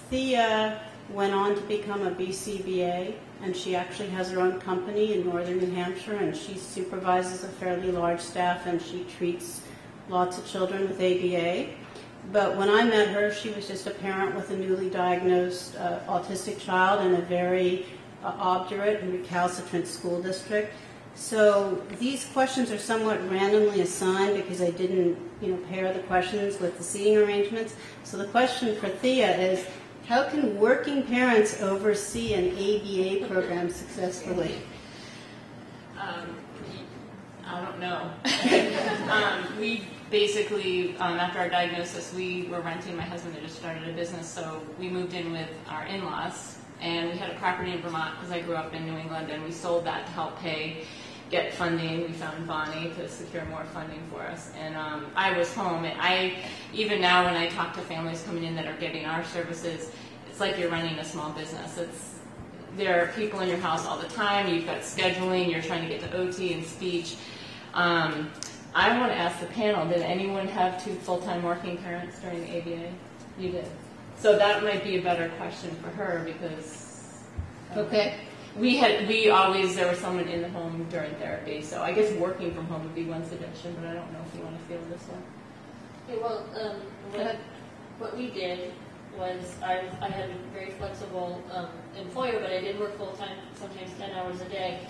Thea went on to become a BCBA, and she actually has her own company in northern New Hampshire, and she supervises a fairly large staff, and she treats lots of children with ABA. But when I met her, she was just a parent with a newly diagnosed autistic child in a very obdurate and recalcitrant school district. So these questions are somewhat randomly assigned because I didn't, pair the questions with the seating arrangements. So the question for Thea is, how can working parents oversee an ABA program successfully? I don't know. We basically, after our diagnosis, we were renting. My husband had just started a business, so we moved in with our in-laws, and we had a property in Vermont because I grew up in New England, and we sold that to help get funding. We found Bonnie to secure more funding for us, and I was home. And even now when I talk to families coming in that are getting our services, it's like you're running a small business. There are people in your house all the time. You've got scheduling. You're trying to get to OT and speech. I want to ask the panel, did anyone have 2 full-time working parents during the ABA? You did. So that might be a better question for her because Okay. there was someone in the home during therapy. So I guess working from home would be one suggestion, but I don't know if you want to field this one. Okay, well, what we did was I had a very flexible employer, but I did work full-time, sometimes 10 hours a day.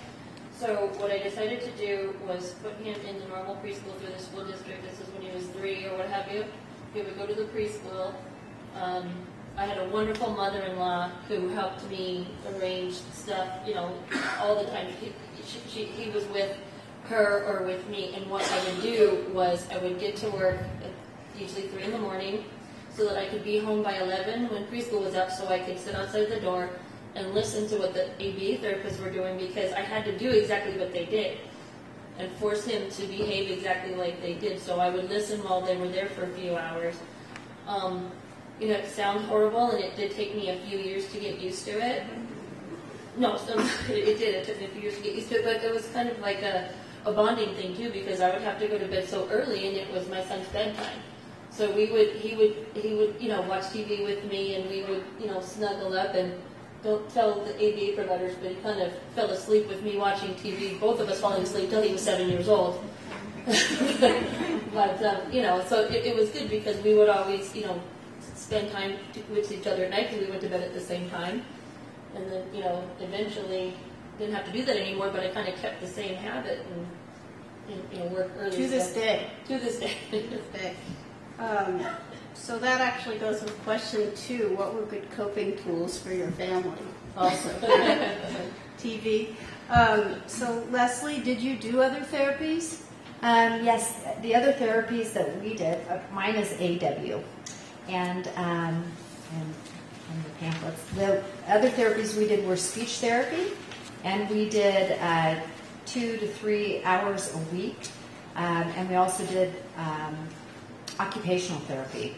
So what I decided to do was put him in the normal preschool through the school district. This is when he was 3 or what have you. He would go to the preschool. I had a wonderful mother-in-law who helped me arrange stuff, all the time. He was with her or with me, and what I would do was I would get to work at usually 3 in the morning so that I could be home by 11 when preschool was up so I could sit outside the door and listen to what the ABA therapists were doing because I had to do exactly what they did and force him to behave exactly like they did. So I would listen while they were there for a few hours. It sounds horrible, and it did take me a few years to get used to it. No, it did. It took me a few years to get used to it, but it was kind of like a bonding thing too because I would have to go to bed so early, and it was my son's bedtime. So he would watch TV with me, and we would snuggle up and. Don't tell the ABA providers, but he kind of fell asleep with me watching TV, both of us falling asleep till he was 7 years old. But, so it was good because we would always, spend time with each other at night because we went to bed at the same time. And then, eventually didn't have to do that anymore, but I kind of kept the same habit and work early. To this day. To this day. To this day. So that actually goes with question 2. What were good coping tools for your family? Also, TV. So Leslie, did you do other therapies? Yes, the other therapies that we did, mine is AW, and the pamphlets. The other therapies we did were speech therapy, and we did 2 to 3 hours a week, and we also did occupational therapy,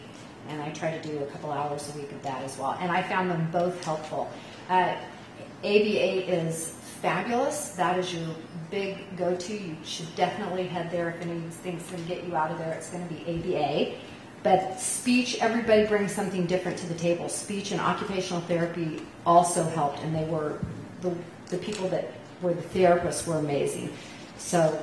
and I try to do a couple hours a week of that as well, and I found them both helpful. ABA is fabulous. That is your big go-to. You should definitely head there. If anything's going to get you out of there, it's going to be ABA. But speech, everybody brings something different to the table. Speech and occupational therapy also helped, and they were the people that were the therapists were amazing. So